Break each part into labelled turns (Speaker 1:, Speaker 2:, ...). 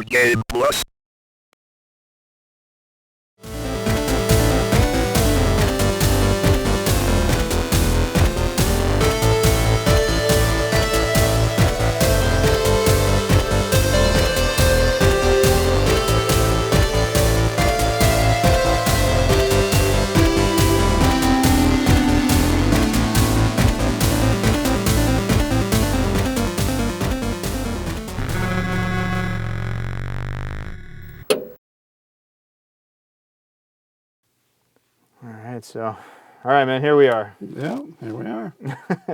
Speaker 1: New Game Plus.
Speaker 2: All right, man, here we are.
Speaker 3: Yeah, here we are.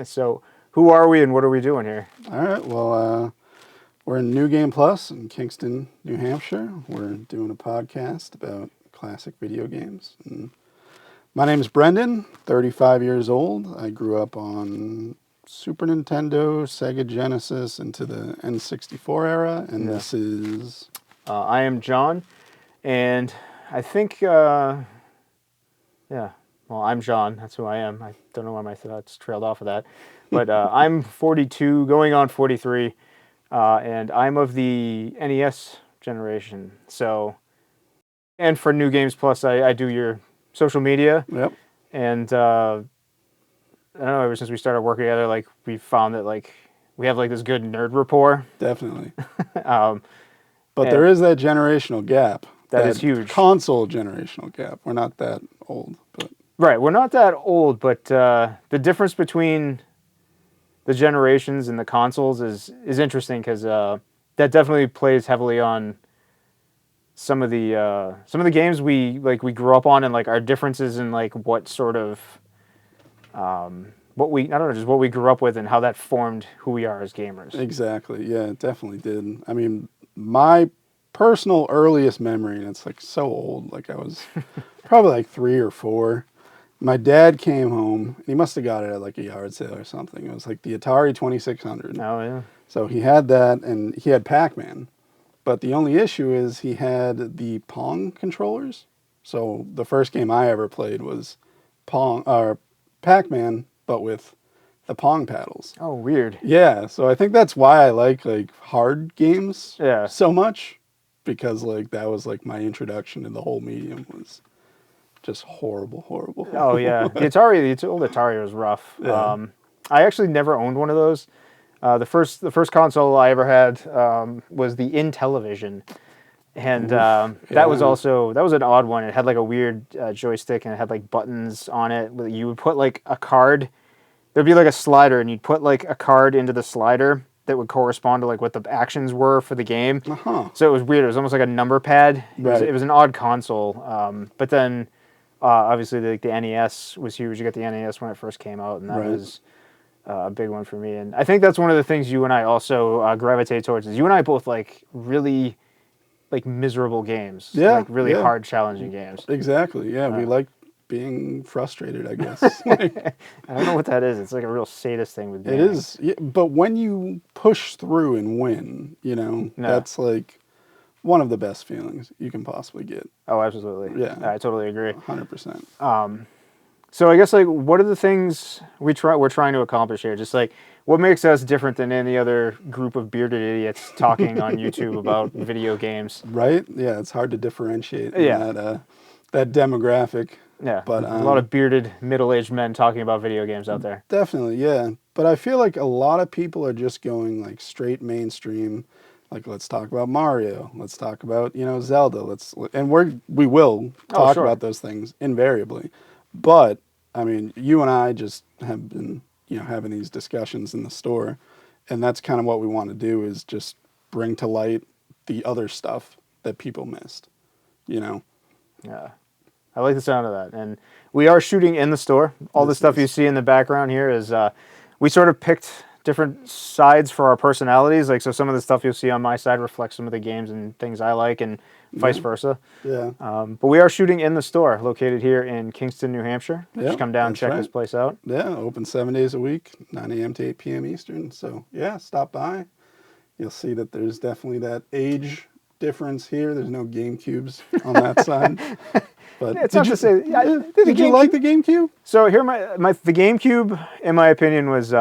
Speaker 2: So, who are we and what are we doing here?
Speaker 3: All right, well, we're in New Game Plus in Kingston, New Hampshire. We're doing a podcast about classic video games. And my name is Brendan, 35 years old. I grew up on Super Nintendo, Sega Genesis, into the N64 era, and this is...
Speaker 2: I am John, and I think, well, I'm John. That's who I am. I don't know why my thoughts trailed off of that. But I'm 42, going on 43, and I'm of the NES generation. So, and for New Games Plus, I do your social media.
Speaker 3: Yep.
Speaker 2: And I don't know, ever since we started working together, like, we found that, like, we have, like, this good nerd rapport.
Speaker 3: Definitely.
Speaker 2: But
Speaker 3: there is that generational gap.
Speaker 2: That is huge.
Speaker 3: Console generational gap. We're not that old, but...
Speaker 2: Right, we're not that old, but the difference between the generations and the consoles is interesting because that definitely plays heavily on some of the games we grew up on, and like our differences in like what sort of what we grew up with and how that formed who we are as gamers.
Speaker 3: Exactly. Yeah, it definitely did. I mean, my personal earliest memory, and it's like so old, like I was probably like 3 or 4. My dad came home, and he must have got it at like a yard sale or something. It was like the Atari 2600.
Speaker 2: Oh, yeah.
Speaker 3: So he had that, and he had Pac-Man. But the only issue is he had the Pong controllers. So the first game I ever played was Pac-Man, but with the Pong paddles.
Speaker 2: Oh, weird.
Speaker 3: Yeah, so I think that's why I like hard games so much, because like that was like my introduction to the whole medium was just horrible.
Speaker 2: Oh yeah, the old Atari was rough.
Speaker 3: Yeah.
Speaker 2: I actually never owned one of those. The first console I ever had was the Intellivision, and that was an odd one. It had like a weird joystick, and it had like buttons on it. You would put like a card. There'd be like a slider, and you'd put like a card into the slider that would correspond to like what the actions were for the game.
Speaker 3: Uh-huh.
Speaker 2: So it was weird. It was almost like a number pad. It was an odd console. But then obviously the NES was huge. You got the NES when it first came out, and that was a big one for me. And I think that's one of the things you and I also gravitate towards. Is you and I both like really like miserable games.
Speaker 3: Yeah.
Speaker 2: Like really hard, challenging games.
Speaker 3: Exactly. Yeah, we like being frustrated, I guess.
Speaker 2: I don't know what that is. It's like a real sadist thing with gaming.
Speaker 3: It is. Yeah, but when you push through and win, that's like one of the best feelings you can possibly get.
Speaker 2: Oh, absolutely.
Speaker 3: Yeah.
Speaker 2: I totally agree.
Speaker 3: 100%.
Speaker 2: So I guess like what are the things we're trying to accomplish here? Just like what makes us different than any other group of bearded idiots talking on YouTube about video games?
Speaker 3: Right? Yeah, it's hard to differentiate that demographic.
Speaker 2: Yeah,
Speaker 3: but
Speaker 2: a lot of bearded middle-aged men talking about video games out there.
Speaker 3: Definitely, yeah. But I feel like a lot of people are just going like straight mainstream. Like, let's talk about Mario. Let's talk about Zelda. We will talk about those things invariably. But I mean, you and I just have been having these discussions in the store, and that's kind of what we want to do, is just bring to light the other stuff that people missed. Yeah.
Speaker 2: I like the sound of that. And we are shooting in the store. All the stuff you see in the background here is we sort of picked different sides for our personalities. Like, so some of the stuff you'll see on my side reflects some of the games and things I like, and vice versa.
Speaker 3: Yeah.
Speaker 2: But we are shooting in the store, located here in Kingston, New Hampshire. Just come down and check this place out.
Speaker 3: Yeah, open 7 days a week, 9 a.m. to 8 p.m. Eastern. So, yeah, stop by. You'll see that there's definitely that age difference here. There's no GameCubes on that side. But
Speaker 2: it's not to say.
Speaker 3: Did you like the GameCube?
Speaker 2: So here, the GameCube, in my opinion, was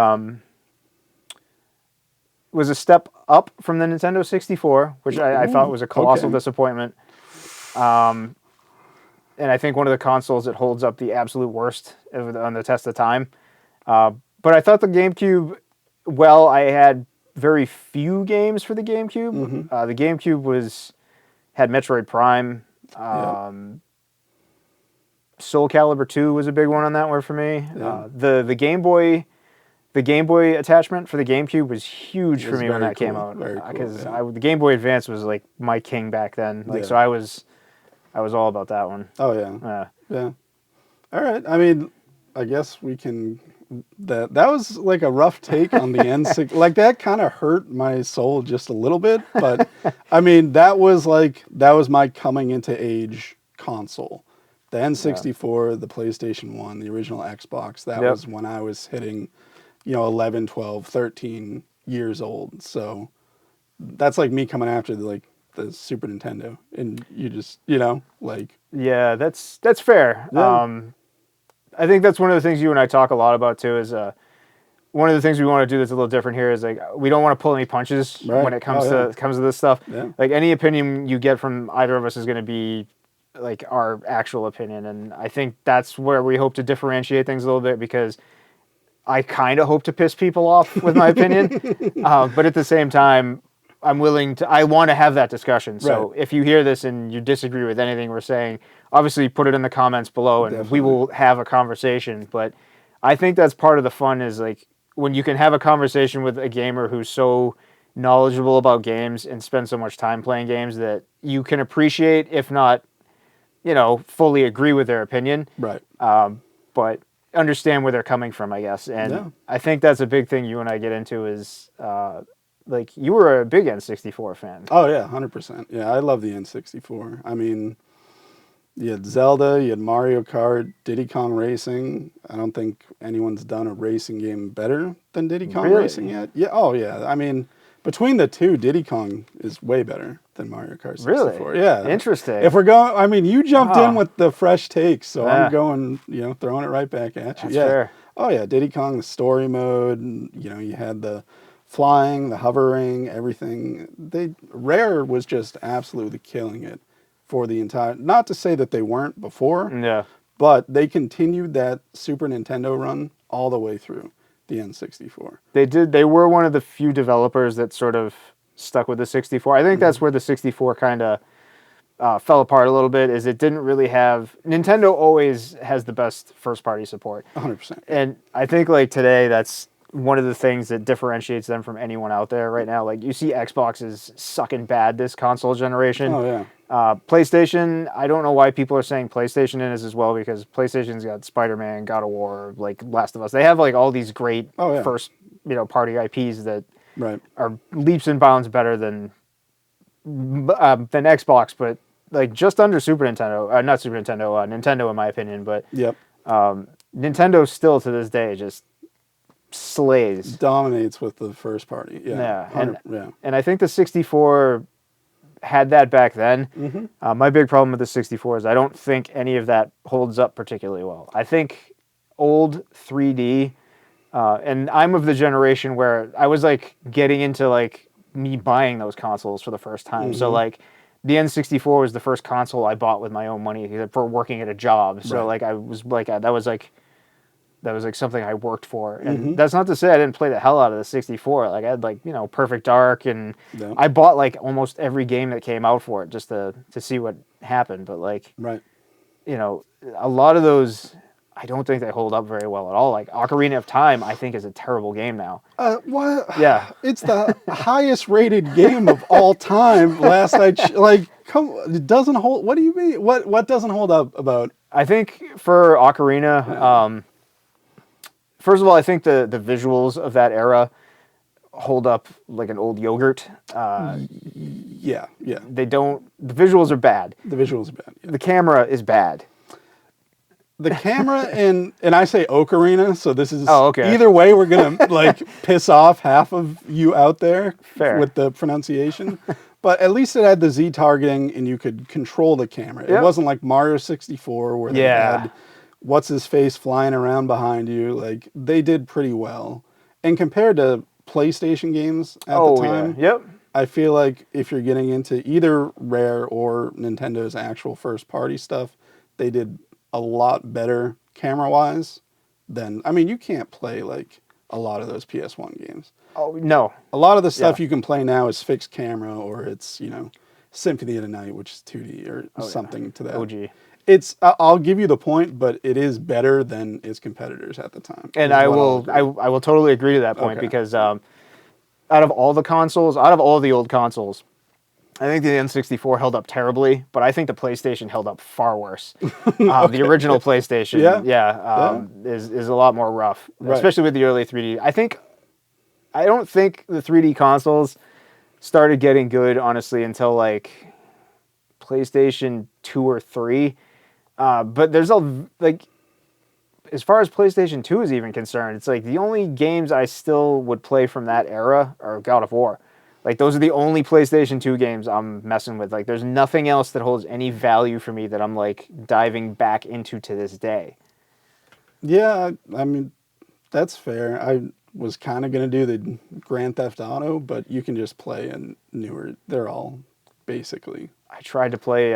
Speaker 2: was a step up from the Nintendo 64, which I thought was a colossal disappointment. And I think one of the consoles that holds up the absolute worst on the test of time. But I thought the GameCube, well, I had very few games for the GameCube. The GameCube had Metroid Prime. Soul Calibur 2 was a big one on that one for me.
Speaker 3: Yeah.
Speaker 2: The Game Boy attachment for the GameCube was huge for me when that came out, because the Game Boy Advance was like my king back then. So I was all about that one.
Speaker 3: Oh yeah. All right. I mean, I guess we can. That was like a rough take on the N6. Like that kind of hurt my soul just a little bit, but I mean that was my coming into age console. The N64, the PlayStation 1, the original Xbox, that was when I was hitting, 11, 12, 13 years old. So that's like me coming after the Super Nintendo. And you just,
Speaker 2: Yeah, that's fair.
Speaker 3: Yeah.
Speaker 2: I think that's one of the things you and I talk a lot about too, is one of the things we want to do that's a little different here is like we don't want to pull any punches when it comes to this stuff.
Speaker 3: Yeah.
Speaker 2: Like any opinion you get from either of us is going to be like our actual opinion, and I think that's where we hope to differentiate things a little bit, because I kind of hope to piss people off with my opinion, but at the same time I want to have that discussion. So if you hear this and you disagree with anything we're saying, obviously put it in the comments below and we will have a conversation. But I think that's part of the fun, is like when you can have a conversation with a gamer who's so knowledgeable about games and spend so much time playing games that you can appreciate, if not fully agree with their opinion.
Speaker 3: Right.
Speaker 2: But understand where they're coming from, I guess. And I think that's a big thing you and I get into is, like, you were a big N64 fan.
Speaker 3: Oh, yeah, 100%. Yeah, I love the N64. I mean, you had Zelda, you had Mario Kart, Diddy Kong Racing. I don't think anyone's done a racing game better than Diddy Kong Racing yet. Yeah. Oh, yeah. I mean, between the two, Diddy Kong is way better than Mario Kart 64.
Speaker 2: Really?
Speaker 3: Yeah.
Speaker 2: Interesting.
Speaker 3: If we're going, I mean, you jumped in with the fresh takes, so I'm going, throwing it right back at you.
Speaker 2: That's fair.
Speaker 3: Oh, yeah. Diddy Kong, the story mode, and, you had the flying, the hovering, everything. Rare was just absolutely killing it for the entire, not to say that they weren't before, but they continued that Super Nintendo run all the way through the N64.
Speaker 2: They were one of the few developers that sort of stuck with the 64. I think that's where the 64 kind of fell apart a little bit, is it didn't really have, Nintendo always has the best first party support.
Speaker 3: 100%.
Speaker 2: And I think like today, that's one of the things that differentiates them from anyone out there right now. Like you see Xbox is sucking bad this console generation.
Speaker 3: Oh, yeah.
Speaker 2: PlayStation, I don't know why people are saying PlayStation is as well, because PlayStation's got Spider-Man, God of War, like Last of Us. They have like all these great first party IPs that are leaps and bounds better than Xbox, but like just under Super Nintendo, not Super Nintendo, Nintendo in my opinion. But Nintendo still to this day just slays,
Speaker 3: dominates with the first party.
Speaker 2: And I think the 64 had that back then. My big problem with the 64 is I don't think any of that holds up particularly well. I think old 3D, and I'm of the generation where I was like getting into like me buying those consoles for the first time. So like the N64 was the first console I bought with my own money for working at a job. So like I was like that was like something I worked for. And that's not to say I didn't play the hell out of the 64. Like I had like, Perfect Dark, and I bought like almost every game that came out for it just to see what happened. But like, a lot of those, I don't think they hold up very well at all. Like Ocarina of Time, I think is a terrible game now.
Speaker 3: What?
Speaker 2: Yeah.
Speaker 3: It's the highest rated game of all time. It doesn't hold. What do you mean? What doesn't hold up about?
Speaker 2: I think for Ocarina, first of all, I think the visuals of that era hold up like an old yogurt.
Speaker 3: Yeah.
Speaker 2: They don't. The visuals are bad.
Speaker 3: The visuals are bad. Yeah.
Speaker 2: The camera is bad.
Speaker 3: The camera and I say Ocarina, so this is
Speaker 2: okay.
Speaker 3: Either way, we're gonna like piss off half of you out there with the pronunciation. But at least it had the Z targeting, and you could control the camera. It wasn't like Mario 64 where they had what's his face flying around behind you. Like they did pretty well. And compared to PlayStation games at the
Speaker 2: Oh yeah.
Speaker 3: time.
Speaker 2: Yep.
Speaker 3: I feel like if you're getting into either Rare or Nintendo's actual first party stuff, they did a lot better camera wise than, I mean, you can't play like a lot of those PS1 games.
Speaker 2: Oh no.
Speaker 3: A lot of the
Speaker 2: Yeah.
Speaker 3: stuff you can play now is fixed camera, or it's, Symphony of the Night, which is 2D or
Speaker 2: Oh yeah.
Speaker 3: something to that.
Speaker 2: OG.
Speaker 3: I'll give you the point, but it is better than its competitors at the time.
Speaker 2: And
Speaker 3: is
Speaker 2: I
Speaker 3: what I'll
Speaker 2: will
Speaker 3: agree.
Speaker 2: I will totally agree to that point
Speaker 3: Okay.
Speaker 2: because out of all the consoles, out of all the old consoles, I think the N64 held up terribly, but I think the PlayStation held up far worse. The original PlayStation,
Speaker 3: Yeah.
Speaker 2: is a lot more rough,
Speaker 3: Right.
Speaker 2: especially with the early 3D. I don't think the 3D consoles started getting good, honestly, until like PlayStation 2 or 3. But there's as far as PlayStation 2 is even concerned, it's like the only games I still would play from that era are God of War. Like those are the only PlayStation 2 games I'm messing with. Like there's nothing else that holds any value for me that I'm like diving back into to this day.
Speaker 3: Yeah, I mean, that's fair. I was kind of going to do the Grand Theft Auto, but you can just play a newer. They're all basically.
Speaker 2: I tried to play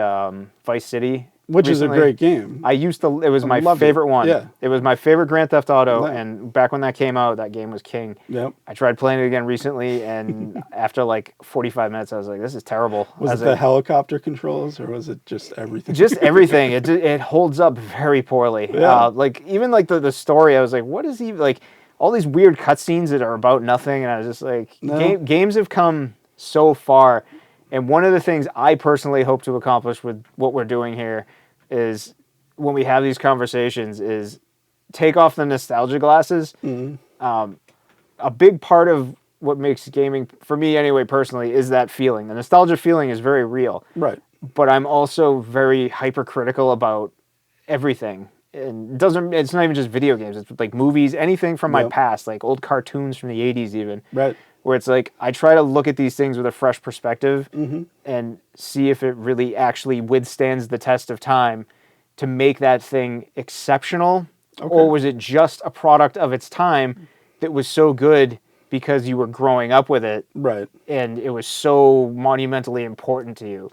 Speaker 2: Vice City,
Speaker 3: Which
Speaker 2: recently.
Speaker 3: is a great game.
Speaker 2: I used to. It was
Speaker 3: I
Speaker 2: my
Speaker 3: loved
Speaker 2: favorite
Speaker 3: it.
Speaker 2: one.
Speaker 3: Yeah.
Speaker 2: It was my favorite Grand Theft Auto,
Speaker 3: Yeah.
Speaker 2: and back when that came out, that game was king.
Speaker 3: Yep.
Speaker 2: I tried playing it again recently, and after like 45 minutes, I was like, "This is terrible."
Speaker 3: Was it the helicopter controls, or was it just everything?
Speaker 2: Just everything. It holds up very poorly.
Speaker 3: Yeah.
Speaker 2: Like even like the story, I was like, "What is he like?" All these weird cutscenes that are about nothing, and I was just like,
Speaker 3: No.
Speaker 2: games have come so far, and one of the things I personally hope to accomplish with what we're doing here is when we have these conversations is take off the nostalgia glasses. A big part of what makes gaming, for me anyway, personally, is that feeling. The nostalgia feeling is very real.
Speaker 3: Right.
Speaker 2: But I'm also very hypercritical about everything. And it's not even just video games. It's like movies, anything from my
Speaker 3: Yep.
Speaker 2: past, like old cartoons from the 80s even.
Speaker 3: Right.
Speaker 2: Where it's like I try to look at these things with a fresh perspective
Speaker 3: Mm-hmm.
Speaker 2: and see if it really actually withstands the test of time to make that thing exceptional, or was it just a product of its time that was so good because you were growing up with it
Speaker 3: Right.
Speaker 2: and it was so monumentally important to you.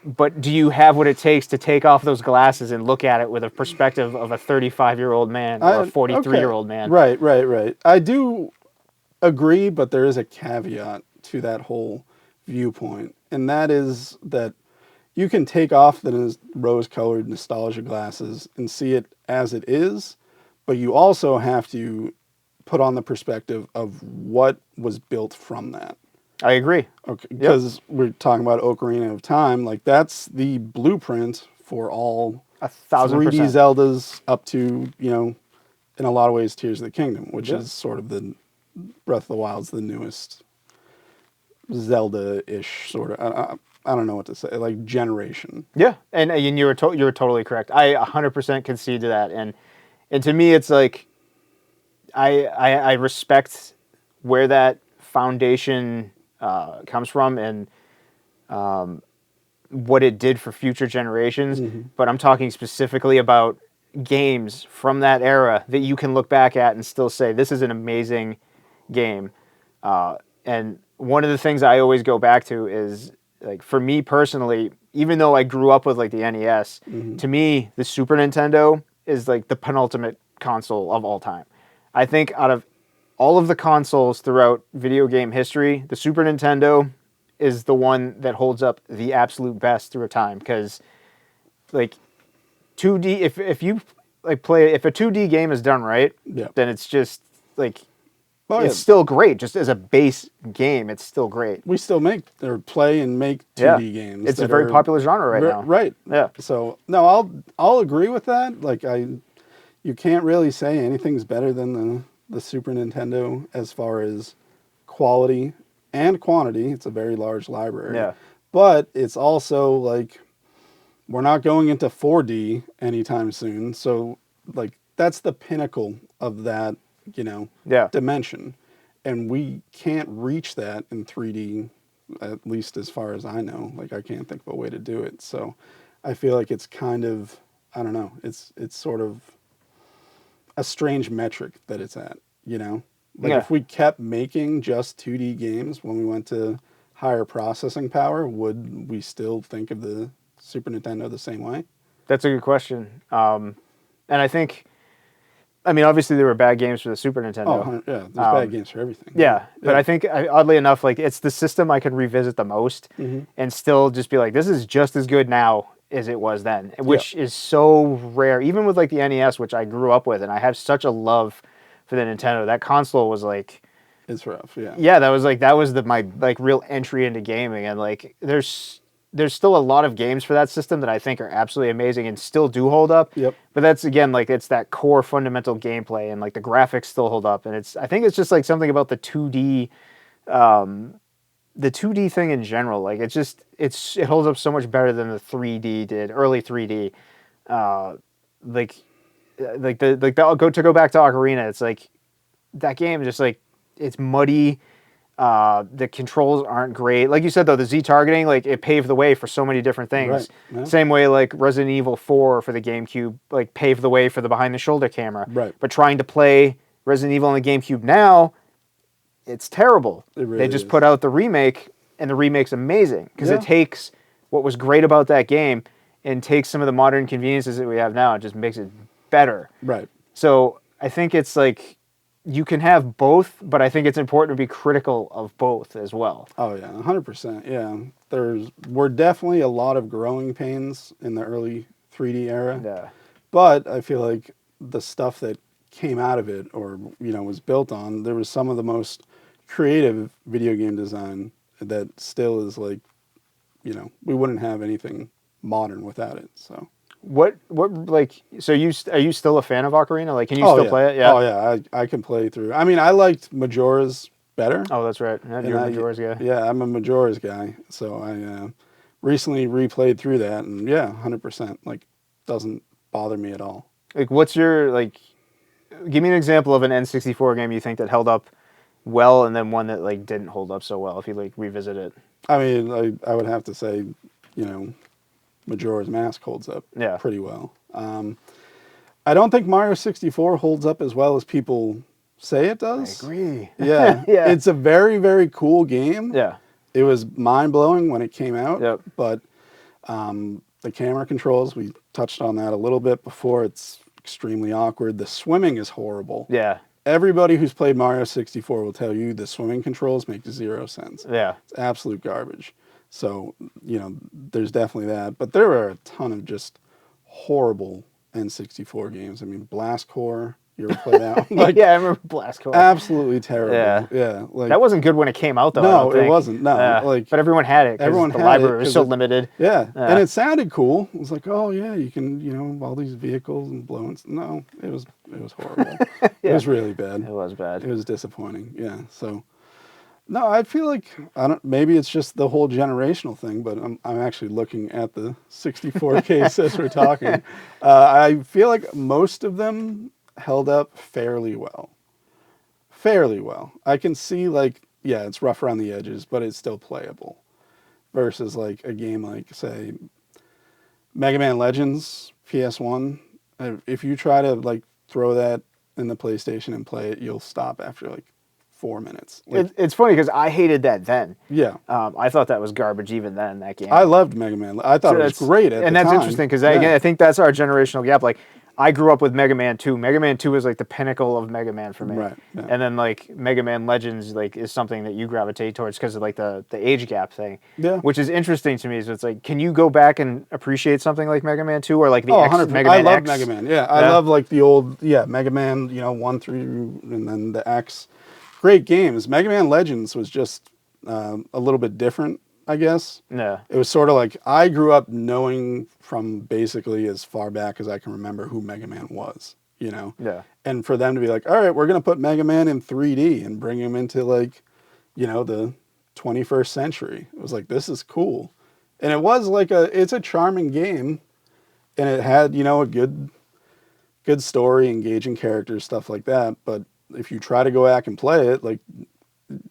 Speaker 2: But do you have what it takes to take off those glasses and look at it with a perspective of a 35-year-old man or a 43-year-old man?
Speaker 3: Right. I do agree, but there is a caveat to that whole viewpoint, and that is that you can take off the rose-colored nostalgia glasses and see it as it is, but you also have to put on the perspective of what was built from that.
Speaker 2: I agree.
Speaker 3: Okay, because we're talking about Ocarina of Time, like that's the blueprint for all 3D
Speaker 2: 1,000%.
Speaker 3: Zeldas up to, in a lot of ways, Tears of the Kingdom, which is sort of the Breath of the Wild's the newest Zelda-ish sort of. I don't know what to say, like generation.
Speaker 2: Yeah, and you were totally correct. I 100% concede to that, and to me, it's like I respect where that foundation comes from and what it did for future generations. But I'm talking specifically about games from that era that you can look back at and still say this is an amazing game. And one of the things I always go back to is, like, for me personally, even though I grew up with like the NES, to me the Super Nintendo is like the penultimate console of all time. I think out of all of the consoles throughout video game history, the Super Nintendo is the one that holds up the absolute best through time, because like 2D, if you like play, if a 2D game is done right, then it's just like it's still great. Just as a base game, it's still great.
Speaker 3: We still make or play and make 2D games.
Speaker 2: It's a very popular genre right now.
Speaker 3: Right.
Speaker 2: Yeah.
Speaker 3: So no, I'll agree with that. Like you can't really say anything's better than the Super Nintendo as far as quality and quantity. It's a very large library.
Speaker 2: Yeah.
Speaker 3: But it's also like we're not going into 4D anytime soon. So like that's the pinnacle of that, dimension. And we can't reach that in 3D, at least as far as I know. Like I can't think of a way to do it. So I feel like it's kind of, I don't know, it's sort of a strange metric that it's at, Like
Speaker 2: Yeah.
Speaker 3: if we kept making just 2D games when we went to higher processing power, would we still think of the Super Nintendo the same way?
Speaker 2: That's a good question. And I think, I mean, obviously there were bad games for the Super
Speaker 3: Oh,
Speaker 2: Nintendo.
Speaker 3: yeah, there's bad games for everything.
Speaker 2: Yeah, but
Speaker 3: Yeah.
Speaker 2: I think oddly enough, like it's the system I could revisit the most and still just be like, this is just as good now as it was then, which is so rare. Even with like the NES, which I grew up with, and I have such a love for the Nintendo. That console was like,
Speaker 3: It's rough, yeah.
Speaker 2: yeah, that was my like real entry into gaming, and like there's still a lot of games for that system that I think are absolutely amazing and still do hold up.
Speaker 3: Yep.
Speaker 2: But that's again like it's that core fundamental gameplay and like the graphics still hold up, and I think it's just like something about the 2D thing in general. Like it holds up so much better than the 3D did, early 3D. Uh, like go back to Ocarina. It's like that game just like it's muddy. The controls aren't great. Like you said though, the Z targeting, like it paved the way for so many different things.
Speaker 3: Right. Yeah.
Speaker 2: Same way like Resident Evil 4 for the GameCube, like paved the way for the behind the shoulder camera.
Speaker 3: Right.
Speaker 2: But trying to play Resident Evil on the GameCube now, it's terrible.
Speaker 3: It really
Speaker 2: They just
Speaker 3: is.
Speaker 2: put out the remake, and the remake's amazing because
Speaker 3: Yeah.
Speaker 2: it takes what was great about that game and takes some of the modern conveniences that we have now and just makes it better.
Speaker 3: Right.
Speaker 2: So I think it's like you can have both, but I think it's important to be critical of both as well.
Speaker 3: Oh yeah, 100%. Yeah, were definitely a lot of growing pains in the early 3D era,
Speaker 2: Yeah.
Speaker 3: but I feel like the stuff that came out of it, or was built on, there was some of the most creative video game design that still is like, we wouldn't have anything modern without it. So.
Speaker 2: What like so are you still a fan of Ocarina? Like can you
Speaker 3: Oh
Speaker 2: still
Speaker 3: yeah.
Speaker 2: play it? Yeah.
Speaker 3: Oh yeah, I can play through. I mean, I liked Majora's better.
Speaker 2: Oh, that's right. Yeah, you're a Majora's guy.
Speaker 3: Yeah, I'm a Majora's guy. So I recently replayed through that, and yeah, 100%. Like, doesn't bother me at all.
Speaker 2: Like what's your like give me an example of an N64 game you think that held up well and then one that like didn't hold up so well if you like revisit it.
Speaker 3: I mean, I would have to say, Majora's Mask holds up
Speaker 2: Yeah.
Speaker 3: pretty well. I don't think Mario 64 holds up as well as people say it does.
Speaker 2: I agree.
Speaker 3: Yeah.
Speaker 2: Yeah.
Speaker 3: It's a very, very cool game.
Speaker 2: Yeah.
Speaker 3: It was mind-blowing when it came out.
Speaker 2: Yep.
Speaker 3: But the camera controls, we touched on that a little bit before. It's extremely awkward. The swimming is horrible.
Speaker 2: Yeah.
Speaker 3: Everybody who's played Mario 64 will tell you the swimming controls make 0 sense.
Speaker 2: Yeah.
Speaker 3: It's absolute garbage. So, there's definitely that. But there are a ton of just horrible N64 games. I mean, Blast Corps, you ever play that one?
Speaker 2: Yeah, I remember Blast Corps.
Speaker 3: Absolutely terrible.
Speaker 2: Yeah.
Speaker 3: Yeah. Like,
Speaker 2: That wasn't good when it came out though. I
Speaker 3: no,
Speaker 2: don't
Speaker 3: it
Speaker 2: think.
Speaker 3: wasn't. No.
Speaker 2: But everyone had it.
Speaker 3: everyone
Speaker 2: the
Speaker 3: had
Speaker 2: library
Speaker 3: it
Speaker 2: was
Speaker 3: 'cause
Speaker 2: so
Speaker 3: it-
Speaker 2: limited.
Speaker 3: Yeah.
Speaker 2: Yeah.
Speaker 3: And it sounded cool. It was like, oh yeah, you can, all these vehicles and blowing. No, it was horrible. It was really bad.
Speaker 2: It was bad.
Speaker 3: It was disappointing. Yeah. So, no, I feel like maybe it's just the whole generational thing, but I'm actually looking at the 64 case as we're talking. I feel like most of them held up fairly well. Fairly well. I can see like, yeah, it's rough around the edges, but it's still playable. Versus like a game like, say, Mega Man Legends PS1. If you try to like throw that in the PlayStation and play it, you'll stop after like 4 minutes. Like,
Speaker 2: It's funny because I hated that then.
Speaker 3: yeah.
Speaker 2: I thought that was garbage even then, that game.
Speaker 3: I loved Mega Man. I thought
Speaker 2: So
Speaker 3: it was
Speaker 2: that's-
Speaker 3: great at the
Speaker 2: and that's
Speaker 3: time.
Speaker 2: interesting because
Speaker 3: Yeah.
Speaker 2: again, I think that's our generational gap. Like, I grew up with Mega Man 2. Mega Man 2 was like the pinnacle of Mega Man for me.
Speaker 3: Right, yeah.
Speaker 2: And then like Mega Man Legends like is something that you gravitate towards because of like the age gap thing.
Speaker 3: Yeah.
Speaker 2: Which is interesting to me. So it's like, can you go back and appreciate something like Mega Man 2 or like the
Speaker 3: Oh,
Speaker 2: X,
Speaker 3: 100%.
Speaker 2: Mega Man
Speaker 3: I love
Speaker 2: X?
Speaker 3: Mega Man. Yeah, I
Speaker 2: Yeah.
Speaker 3: love like the old, Mega Man, 1 through, and then the X. Great games. Mega Man Legends was just a little bit different, I guess.
Speaker 2: Yeah.
Speaker 3: It was sort of like, I grew up knowing from basically as far back as I can remember who Mega Man was,
Speaker 2: Yeah.
Speaker 3: And for them to be like, all right, we're going to put Mega Man in 3D and bring him into like, the 21st century. It was like, this is cool. And it was like it's a charming game. And it had, a good story, engaging characters, stuff like that. But if you try to go back and play it, like,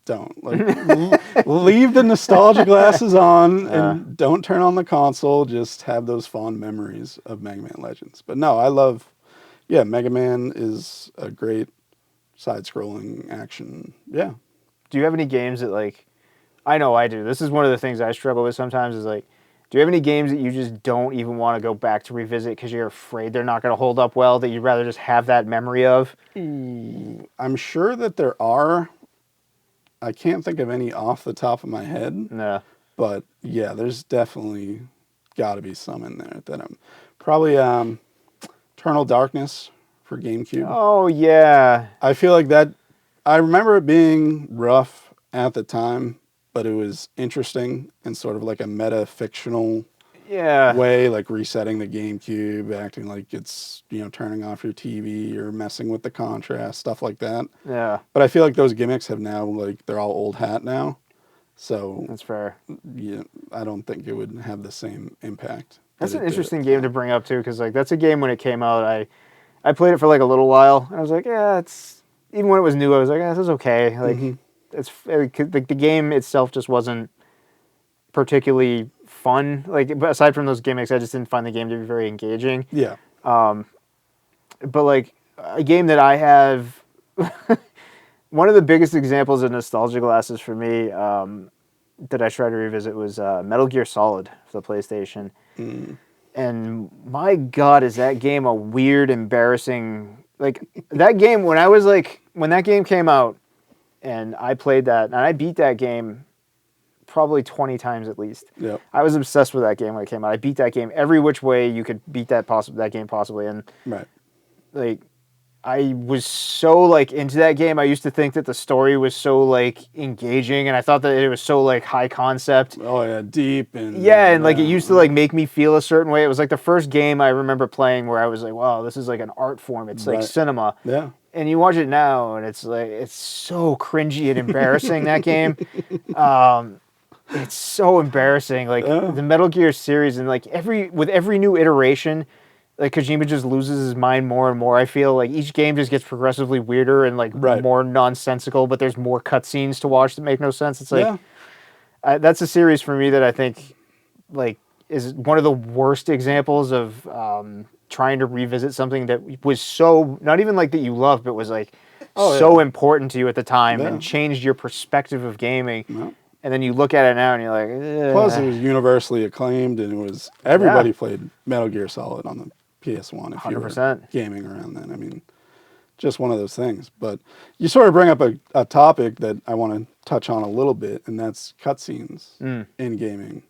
Speaker 3: don't. Like, leave the nostalgia glasses on and don't turn on the console. Just have those fond memories of Mega Man Legends. But no, I love, Mega Man is a great side-scrolling action. Yeah.
Speaker 2: Do you have any games that like? I know I do. This is one of the things I struggle with sometimes. Is like, do you have any games that you just don't even want to go back to revisit because you're afraid they're not going to hold up well? That you'd rather just have that memory of?
Speaker 3: I'm sure that there are. I can't think of any off the top of my head.
Speaker 2: No.
Speaker 3: But yeah, there's definitely got to be some in there that I'm probably Eternal Darkness for GameCube.
Speaker 2: Oh yeah.
Speaker 3: I feel like that. I remember it being rough at the time, but it was interesting and sort of like a meta fictional way, like resetting the GameCube, acting like it's, turning off your TV or messing with the contrast, stuff like that.
Speaker 2: Yeah.
Speaker 3: But I feel like those gimmicks have now, like, they're all old hat now. So
Speaker 2: that's fair.
Speaker 3: Yeah, I don't think it would have the same impact.
Speaker 2: That's an interesting game to bring up too, because like that's a game when it came out, I played it for like a little while, and I was like, yeah, it's even when it was new, I was like, this is okay. Like the game itself just wasn't particularly fun. Like aside from those gimmicks, I just didn't find the game to be very engaging.
Speaker 3: Yeah.
Speaker 2: But like a game that I have. One of the biggest examples of nostalgia glasses for me that I tried to revisit was Metal Gear Solid for the PlayStation. And my God, is that game a weird, embarrassing... Like, that game, when that game came out, and I played that, and I beat that game probably 20 times at least.
Speaker 3: Yep.
Speaker 2: I was obsessed with that game when it came out. I beat that game every which way you could beat that game possibly. And, like... I was so like into that game. I used to think that the story was so like engaging, and I thought that it was so like high concept.
Speaker 3: Oh yeah, deep and
Speaker 2: like it used to like make me feel a certain way. It was like the first game I remember playing where I was like, wow, this is like an art form. It's like cinema.
Speaker 3: Yeah.
Speaker 2: And you watch it now, and it's like it's so cringy and embarrassing. That game. It's so embarrassing. Like the Metal Gear series, and like with every new iteration. Like Kojima just loses his mind more and more. I feel like each game just gets progressively weirder and like more nonsensical, but there's more cutscenes to watch that make no sense. It's like that's a series for me that I think like is one of the worst examples of trying to revisit something that was so not even like that you loved, but was like so important to you at the time and changed your perspective of gaming. And then you look at it now and you're like, ugh.
Speaker 3: Plus it was universally acclaimed, and it was everybody played Metal Gear Solid on the PS1 if 100%. You were gaming around then. I mean, just one of those things. But you sort of bring up a topic that I want to touch on a little bit, and that's cutscenes in gaming,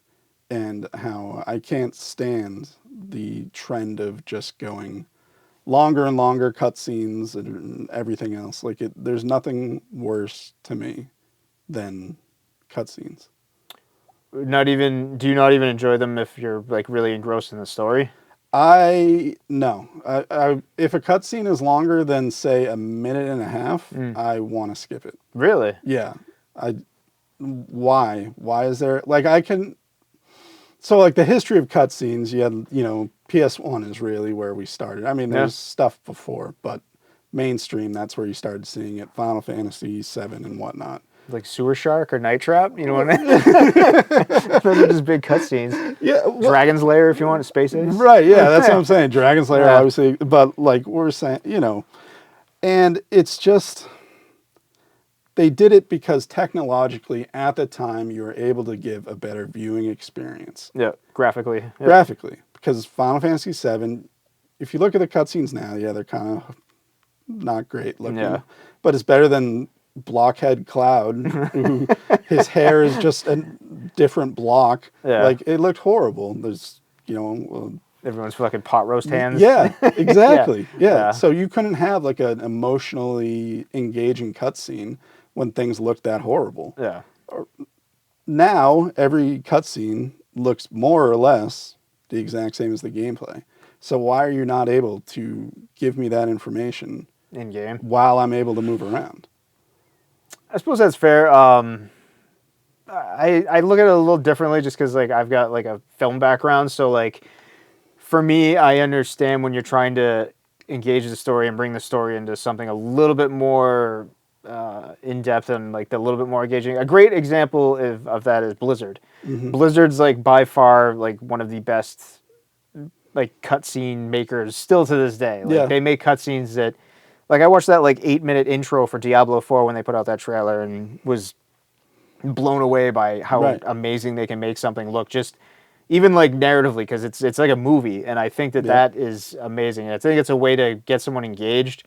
Speaker 3: and how I can't stand the trend of just going longer and longer cutscenes and everything else. Like there's nothing worse to me than cutscenes.
Speaker 2: Do you not even enjoy them if you're like really engrossed in the story?
Speaker 3: No. If a cutscene is longer than say a minute and a half, I want to skip it.
Speaker 2: Really?
Speaker 3: Yeah. Why? Why is there like I can? So like the history of cutscenes, you had PS1 is really where we started. I mean, there's stuff before, but mainstream that's where you started seeing it. Final Fantasy VII and whatnot.
Speaker 2: Like Sewer Shark or Night Trap, you know what I mean? Those are just big cutscenes.
Speaker 3: Yeah,
Speaker 2: Dragon's Lair, if you want, Space Ace.
Speaker 3: Right, yeah, that's what I'm saying. Dragon's Lair, obviously, but like we're saying, and it's just they did it because technologically at the time you were able to give a better viewing experience.
Speaker 2: Yeah, graphically. Yep.
Speaker 3: Graphically, because Final Fantasy VII, if you look at the cutscenes now, they're kind of not great looking, but it's better than Blockhead Cloud, who his hair is just a different block. Yeah. Like it looked horrible. There's,
Speaker 2: everyone's fucking pot roast hands.
Speaker 3: Yeah, exactly. Yeah. So you couldn't have like an emotionally engaging cutscene when things looked that horrible.
Speaker 2: Yeah.
Speaker 3: Now every cutscene looks more or less the exact same as the gameplay. So why are you not able to give me that information
Speaker 2: in game
Speaker 3: while I'm able to move around?
Speaker 2: I suppose that's fair. I look at it a little differently just because like I've got like a film background. So like for me, I understand when you're trying to engage the story and bring the story into something a little bit more in depth and like a little bit more engaging. A great example of that is Blizzard. Mm-hmm. Blizzard's like by far like one of the best like cutscene makers still to this day. Like they make cutscenes that like I watched that like 8-minute intro for Diablo 4 when they put out that trailer and was blown away by how
Speaker 3: Right.
Speaker 2: amazing they can make something look, just even like narratively, because it's like a movie, and I think that
Speaker 3: Yep.
Speaker 2: that is amazing. I think it's a way to get someone engaged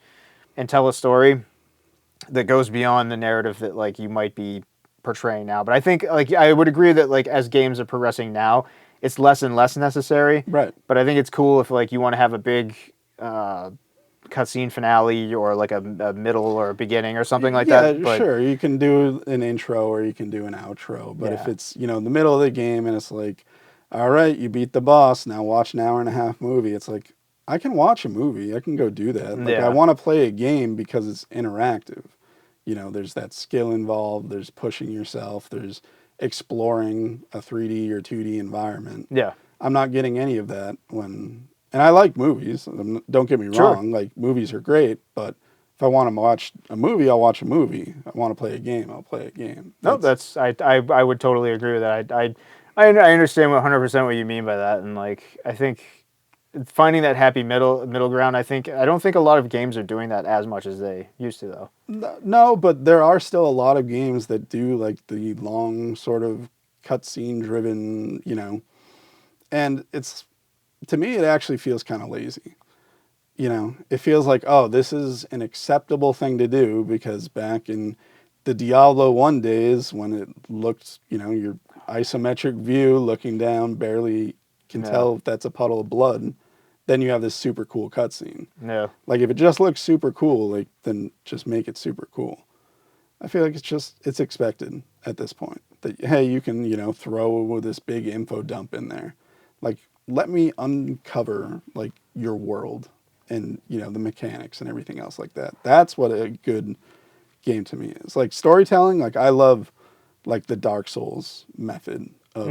Speaker 2: and tell a story that goes beyond the narrative that like you might be portraying now. But I think like I would agree that like as games are progressing now, it's less and less necessary.
Speaker 3: Right.
Speaker 2: But I think it's cool if like you want to have a big uh, cutscene finale or like a middle or a beginning or something like that.
Speaker 3: Yeah,
Speaker 2: But
Speaker 3: sure. You can do an intro or you can do an outro. But if
Speaker 2: yeah,
Speaker 3: it's, in the middle of the game and it's like, all right, you beat the boss, now watch an hour and a half movie. It's like, I can watch a movie. I can go do that. Like, I
Speaker 2: yeah,
Speaker 3: want to play a game because it's interactive. There's that skill involved, there's pushing yourself, there's exploring a 3D or 2D environment.
Speaker 2: yeah,
Speaker 3: I'm not getting any of that and I like movies. Don't get me
Speaker 2: sure.
Speaker 3: wrong. Like movies are great, but if I want to watch a movie, I'll watch a movie. I want to play a game, I'll play a game.
Speaker 2: No,
Speaker 3: That's
Speaker 2: that's I would totally agree with that. I understand 100% what you mean by that, and like I think finding that happy middle ground. I don't think a lot of games are doing that as much as they used to though.
Speaker 3: no, but there are still a lot of games that do like the long sort of cutscene driven, and it's to me it actually feels kind of lazy. It feels like, oh, this is an acceptable thing to do because back in the Diablo 1 days when it looked, your isometric view looking down barely can
Speaker 2: Yeah,
Speaker 3: tell if that's a puddle of blood, then you have this super cool cutscene.
Speaker 2: yeah.
Speaker 3: Like if it just looks super cool, like then just make it super cool. I feel like it's expected at this point that hey, you can, throw this big info dump in there. Like let me uncover like your world and, the mechanics and everything else like that. That's what a good game to me is. Like storytelling, like I love like the Dark Souls method of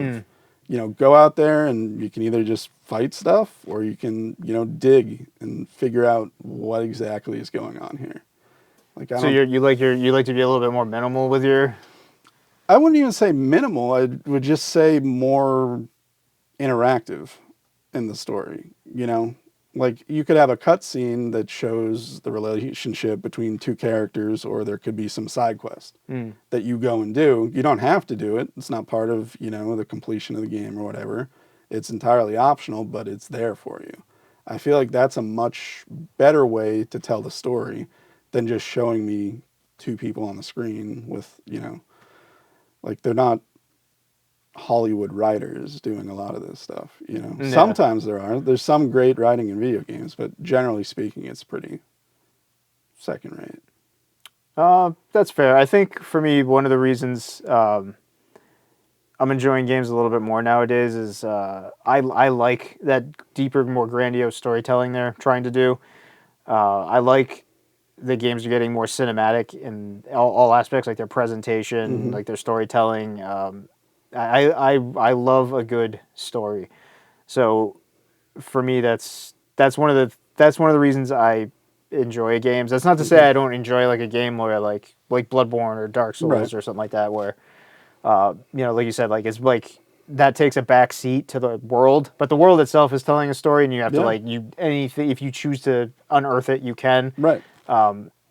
Speaker 2: Mm.
Speaker 3: go out there and you can either just fight stuff or you can, dig and figure out what exactly is going on here. Like
Speaker 2: So you like to be a little bit more minimal with your.
Speaker 3: I wouldn't even say minimal. I would just say more interactive in the story. Like you could have a cutscene that shows the relationship between two characters, or there could be some side quest
Speaker 2: Mm.
Speaker 3: that you go and do. You don't have to do it. It's not part of the completion of the game or whatever. It's entirely optional, but it's there for you. I feel like that's a much better way to tell the story than just showing me two people on the screen with like they're not Hollywood writers doing a lot of this stuff.
Speaker 2: Yeah.
Speaker 3: Sometimes there's some great writing in video games, but generally speaking, it's pretty second rate.
Speaker 2: That's fair. I think for me, one of the reasons I'm enjoying games a little bit more nowadays is I like that deeper, more grandiose storytelling they're trying to do. I like the games are getting more cinematic in all aspects, like their presentation,
Speaker 3: Hmm.
Speaker 2: like their storytelling. I love a good story. So for me, that's one of the reasons I enjoy games. That's not to say
Speaker 3: Hmm.
Speaker 2: I don't enjoy like a game where like Bloodborne or Dark
Speaker 3: Right.
Speaker 2: Souls or something like that, where like you said, like it's like that takes a back seat to the world, but the world itself is telling a story, and you have to
Speaker 3: Yeah.
Speaker 2: like you anything if you choose to unearth it, you can.
Speaker 3: Right.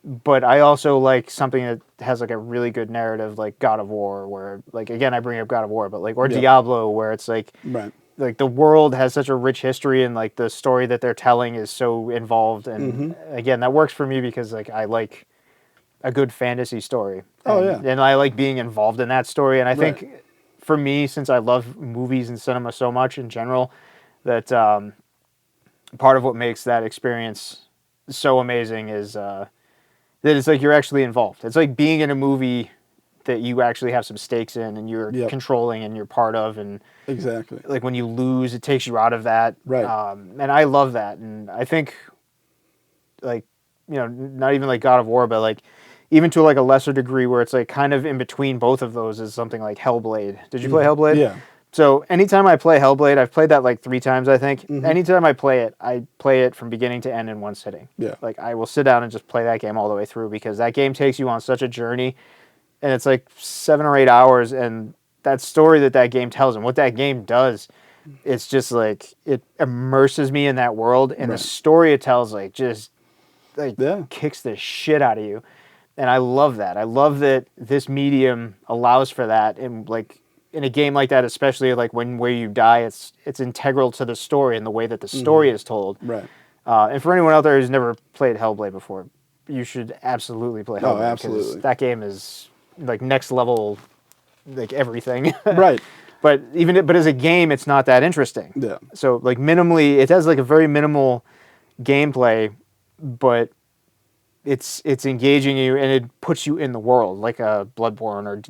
Speaker 2: But I also like something that has like a really good narrative, like God of War, where like again I bring up God of War, but like or
Speaker 3: Yep.
Speaker 2: Diablo, where it's
Speaker 3: Right.
Speaker 2: like the world has such a rich history and like the story that they're telling is so involved, and
Speaker 3: Hmm.
Speaker 2: again that works for me because like I like a good fantasy story,
Speaker 3: Oh yeah.
Speaker 2: and I like being involved in that story. And I
Speaker 3: Right.
Speaker 2: think for me, since I love movies and cinema so much in general, that part of what makes that experience so amazing is that it's like you're actually involved. It's like being in a movie that you actually have some stakes in and you're
Speaker 3: Yep.
Speaker 2: controlling and you're part of, and
Speaker 3: Exactly.
Speaker 2: like when you lose, it takes you out of that.
Speaker 3: Right.
Speaker 2: And I love that, and I think like not even like God of War, but like even to like a lesser degree where it's like kind of in between both of those is something like Hellblade. Did you play
Speaker 3: Hmm.
Speaker 2: Hellblade?
Speaker 3: Yeah.
Speaker 2: So anytime I play Hellblade, I've played that like 3 times, I think.
Speaker 3: Hmm.
Speaker 2: Anytime I play it from beginning to end in one sitting.
Speaker 3: Yeah.
Speaker 2: Like I will sit down and just play that game all the way through because that game takes you on such a journey, and it's like 7 or 8 hours, and that story that game tells and what that game does, it's just like it immerses me in that world, and the
Speaker 3: Right.
Speaker 2: story it tells like just like kicks the shit out of you. And I love that. I love that this medium allows for that. And like in a game like that, especially like where you die, it's integral to the story and the way that the story is told.
Speaker 3: Right.
Speaker 2: And for anyone out there who's never played Hellblade before, you should absolutely play Hellblade.
Speaker 3: Oh, absolutely.
Speaker 2: Because that game is like next level, like everything.
Speaker 3: Right.
Speaker 2: But as a game, it's not that interesting.
Speaker 3: Yeah.
Speaker 2: So like minimally, it has like a very minimal gameplay, but it's engaging you and it puts you in the world, like a Bloodborne or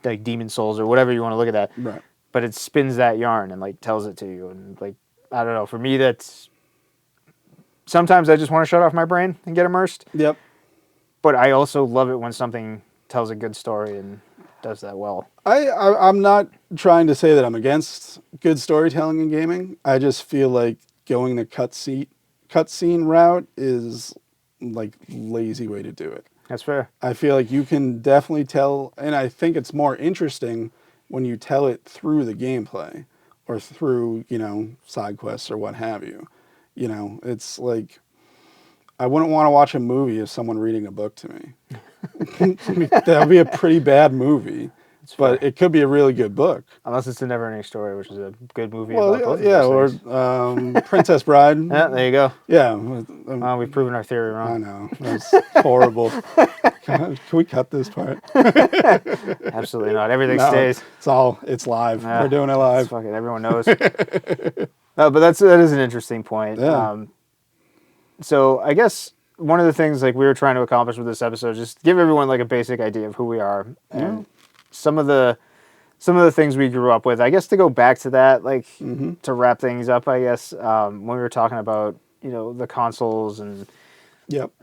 Speaker 2: like Demon Souls or whatever you want to look at that.
Speaker 3: Right.
Speaker 2: But it spins that yarn and like tells it to you, and like I don't know. For me, that's sometimes I just want to shut off my brain and get immersed.
Speaker 3: Yep.
Speaker 2: But I also love it when something tells a good story and does that well.
Speaker 3: I'm not trying to say that I'm against good storytelling in gaming. I just feel like going the cutscene route is like lazy way to do it.
Speaker 2: That's fair.
Speaker 3: I feel like you can definitely tell, and I think it's more interesting when you tell it through the gameplay or through, side quests or what have you. It's like, I wouldn't want to watch a movie of someone reading a book to me. That would be a pretty bad movie. But it could be a really good book.
Speaker 2: Unless it's a Never-Ending Story, which is a good movie.
Speaker 3: Well,
Speaker 2: about both
Speaker 3: yeah,
Speaker 2: of those
Speaker 3: or Princess Bride.
Speaker 2: Yeah, there you go.
Speaker 3: Yeah.
Speaker 2: We've proven our theory wrong.
Speaker 3: I know. That's horrible. Can we cut this part?
Speaker 2: Absolutely not. Everything stays.
Speaker 3: It's live. We're doing it live.
Speaker 2: Fuck it. Everyone knows. But that is an interesting point.
Speaker 3: Yeah.
Speaker 2: So I guess one of the things like we were trying to accomplish with this episode is just give everyone like a basic idea of who we are and some of the things we grew up with. I guess to go back to that, like to wrap things up, I guess when we were talking about the consoles and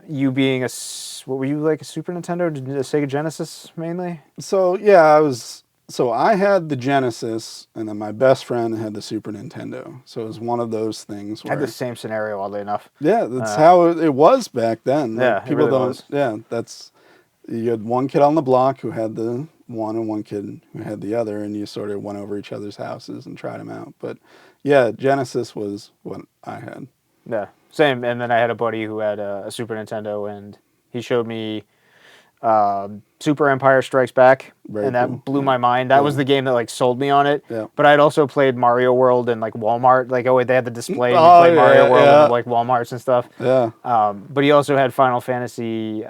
Speaker 2: you being what were you, like a Super Nintendo, a Sega Genesis mainly?
Speaker 3: So yeah, I had the Genesis, and then my best friend had the Super Nintendo. So it was one of those things where
Speaker 2: I had the same scenario, oddly enough.
Speaker 3: Yeah, that's how it was back then.
Speaker 2: Yeah,
Speaker 3: like, people
Speaker 2: it really
Speaker 3: don't.
Speaker 2: was.
Speaker 3: Yeah, you had one kid on the block who had the one and one kid who had the other, and you sort of went over each other's houses and tried them out. But yeah, Genesis was what I had.
Speaker 2: Yeah, same. And then I had a buddy who had a Super Nintendo, and he showed me Super Empire Strikes Back, and that blew my mind. That was the game that like sold me on it.
Speaker 3: Yeah.
Speaker 2: But I'd also played Mario World and like Walmart. Like they had the display and you played Mario World and like Walmarts and stuff.
Speaker 3: Yeah.
Speaker 2: But he also had Final Fantasy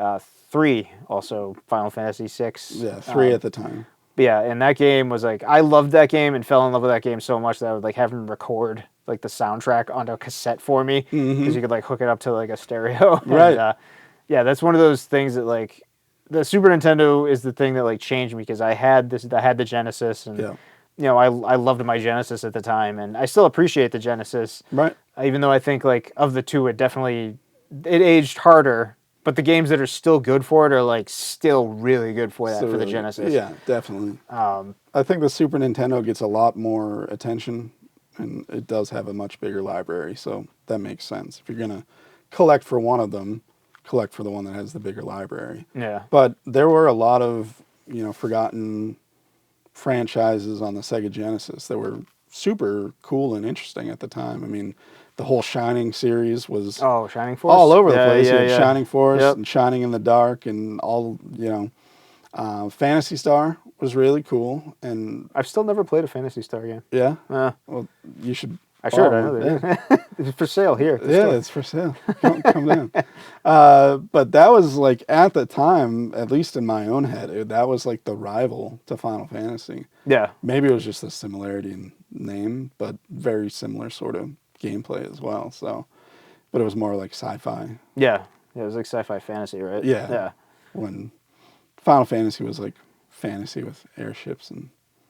Speaker 2: 3, also Final Fantasy 6.
Speaker 3: Yeah, 3 at the time.
Speaker 2: Yeah, and that game was like I loved that game and fell in love with that game so much that I would like have him record like the soundtrack onto a cassette for me because you could like hook it up to like a stereo.
Speaker 3: Right.
Speaker 2: And, yeah, that's one of those things that like the Super Nintendo is the thing that like changed me because I had the Genesis and I loved my Genesis at the time and I still appreciate the Genesis.
Speaker 3: Right.
Speaker 2: Even though I think like of the two it aged harder, but the games that are still good for it are like still really good for that for the Genesis.
Speaker 3: Yeah, definitely. I think the Super Nintendo gets a lot more attention and it does have a much bigger library, so that makes sense. If you're going to collect for one of them, collect for the one that has the bigger library.
Speaker 2: Yeah.
Speaker 3: But there were a lot of, forgotten franchises on the Sega Genesis that were super cool and interesting at the time. I mean, the whole Shining series was
Speaker 2: Shining Force
Speaker 3: all over the place.
Speaker 2: Yeah.
Speaker 3: Shining Force and Shining in the Dark and all, Phantasy Star was really cool. And
Speaker 2: I've still never played a Phantasy Star game.
Speaker 3: Yeah? Well, you should.
Speaker 2: I should. I know that. It's for sale here.
Speaker 3: It's for sale. Come down. But that was like at the time, at least in my own head, that was like the rival to Final Fantasy.
Speaker 2: Yeah.
Speaker 3: Maybe it was just a similarity in name, but very similar sort of gameplay as well. So, but it was more like sci-fi.
Speaker 2: Yeah. It was like sci-fi fantasy, right?
Speaker 3: Yeah.
Speaker 2: Yeah.
Speaker 3: When Final Fantasy was like fantasy with airships and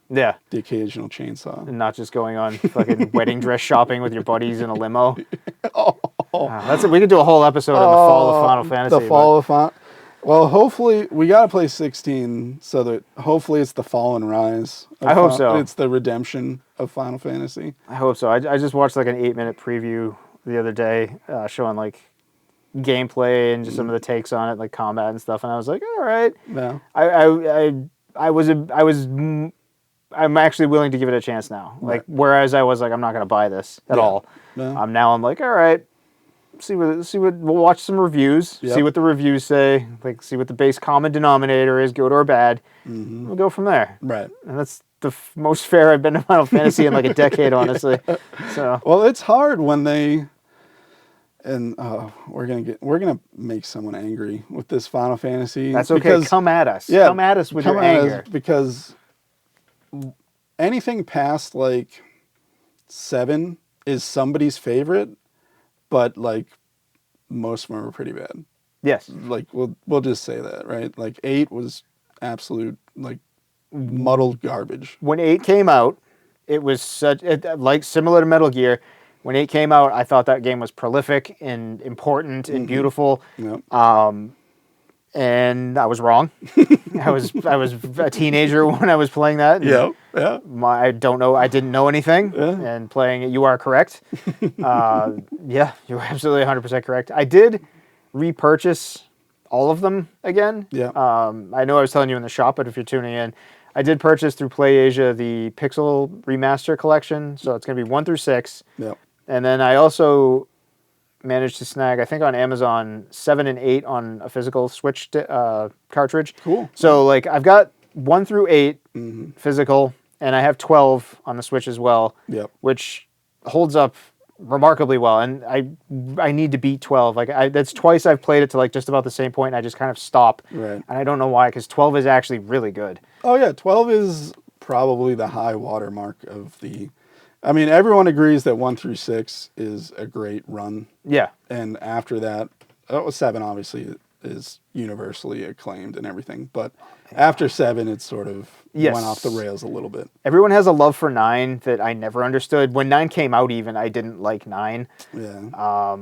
Speaker 2: the
Speaker 3: occasional chainsaw.
Speaker 2: And not just going on fucking wedding dress shopping with your buddies in a limo. That's it. We could do a whole episode on the fall of Final Fantasy.
Speaker 3: The fall of Final. Well, hopefully we got to play 16 so that hopefully it's the fall and rise.
Speaker 2: I hope so.
Speaker 3: It's the redemption of Final Fantasy.
Speaker 2: I hope so. I just watched like an 8-minute preview the other day showing like gameplay and just some of the takes on it, like combat and stuff, and I was like, all right.
Speaker 3: Yeah.
Speaker 2: I'm actually willing to give it a chance now. Like, whereas I was like, I'm not going to buy this at all.
Speaker 3: No.
Speaker 2: Now I'm like, all right, see what we'll watch some reviews, see what the reviews say, like see what the base common denominator is, good or bad. We'll go from there.
Speaker 3: Right.
Speaker 2: And that's the most fair I've been to Final Fantasy in like a decade, honestly. So
Speaker 3: well, it's hard when they and we're gonna make someone angry with this Final Fantasy.
Speaker 2: That's okay. Because, come at us. Yeah, come at us with your anger.
Speaker 3: Because anything past like 7 is somebody's favorite, but like most of them are pretty bad.
Speaker 2: Yes.
Speaker 3: Like we'll just say that, right? Like 8 was absolute like muddled garbage.
Speaker 2: When 8 came out, it was like similar to Metal Gear. When 8 came out, I thought that game was prolific and important and beautiful.
Speaker 3: Yep.
Speaker 2: And I was wrong. I was a teenager when I was playing that.
Speaker 3: Yeah.
Speaker 2: I didn't know anything. Yeah. And playing it, you are correct. Yeah, you're absolutely 100% correct. I did repurchase all of them again.
Speaker 3: Yeah.
Speaker 2: I know I was telling you in the shop, but if you're tuning in, I did purchase through PlayAsia the Pixel Remaster Collection. So it's going to be 1 through 6.
Speaker 3: Yep.
Speaker 2: And then I also managed to snag, I think on Amazon, 7 and 8 on a physical Switch cartridge.
Speaker 3: Cool.
Speaker 2: So like I've got 1 through 8 physical, and I have 12 on the Switch as well.
Speaker 3: Yep.
Speaker 2: Which holds up remarkably well, and I need to beat 12. Like that's twice I've played it to like just about the same point, and I just kind of stop.
Speaker 3: Right.
Speaker 2: And I don't know why, because 12 is actually really good.
Speaker 3: Oh yeah, 12 is probably the high watermark of the. I mean, everyone agrees that 1 through 6 is a great run.
Speaker 2: Yeah.
Speaker 3: And after that, 7 obviously is universally acclaimed and everything. But after 7, it sort of went off the rails a little bit. Everyone
Speaker 2: has a love for 9 that I never understood. When 9 came out even, I didn't like 9.
Speaker 3: Yeah.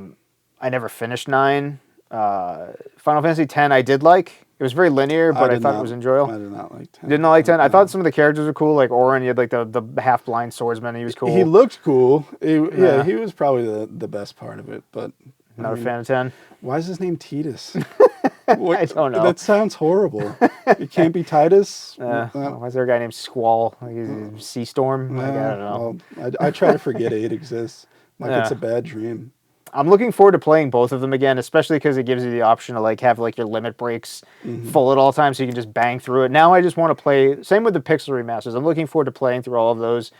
Speaker 2: I never finished 9. Final Fantasy X I did like. It was very linear, but I thought it was enjoyable.
Speaker 3: I did not like 10.
Speaker 2: Didn't like 10? I thought some of the characters were cool, like Auron. You had like the half-blind swordsman. He was cool.
Speaker 3: He looked cool. He was probably the best part of it, but...
Speaker 2: Not a fan of 10?
Speaker 3: Why is his name Titus?
Speaker 2: I don't know.
Speaker 3: That sounds horrible. It can't be Titus?
Speaker 2: Why is there a guy named Squall? Like he's Sea Storm? Like, I don't know.
Speaker 3: Well, I try to forget 8 exists. Like it's a bad dream.
Speaker 2: I'm looking forward to playing both of them again, especially because it gives you the option to like have like your limit breaks full at all times, so you can just bang through it. Now I just want to play. Same with the Pixel remasters. I'm looking forward to playing through all of those.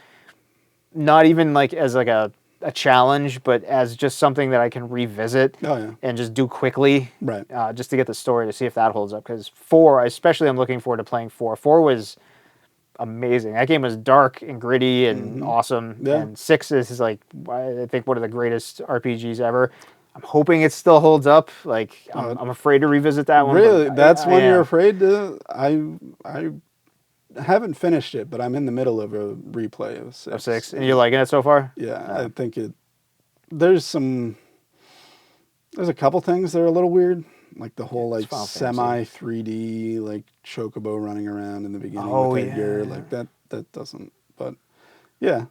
Speaker 2: Not even like as like a challenge, but as just something that I can revisit and just do quickly,
Speaker 3: right?
Speaker 2: Just to get the story to see if that holds up. Because 4, especially, I'm looking forward to playing 4. 4 was amazing. That game was dark and gritty and awesome. Yeah. And 6 is like, I think, one of the greatest RPGs ever. I'm hoping it still holds up. Like I'm afraid to revisit that one.
Speaker 3: Really? That's when you're afraid to? I haven't finished it, but I'm in the middle of a replay of 6.
Speaker 2: Of 6, and you're liking it so far?
Speaker 3: Yeah, I think it. There's a couple things that are a little weird. Like the whole like semi 3D like chocobo running around in the beginning with Edgar, like that doesn't. But yeah,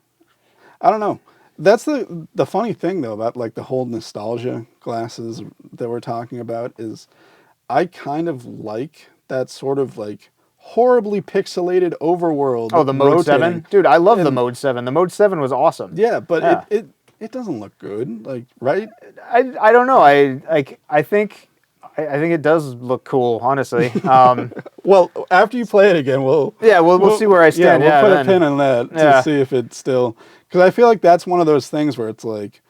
Speaker 3: I don't know. That's the funny thing though about like the whole nostalgia glasses that we're talking about is I kind of like that sort of like horribly pixelated overworld.
Speaker 2: Oh, the Mode 7, dude, I love the Mode 7. The Mode 7 was awesome.
Speaker 3: Yeah, but it doesn't look good, like right?
Speaker 2: I don't know. I think it does look cool, honestly.
Speaker 3: Well, after you play it again, we'll
Speaker 2: see where I stand.
Speaker 3: Yeah, we'll put a pin on that to see if it's still... Because I feel like that's one of those things where it's like,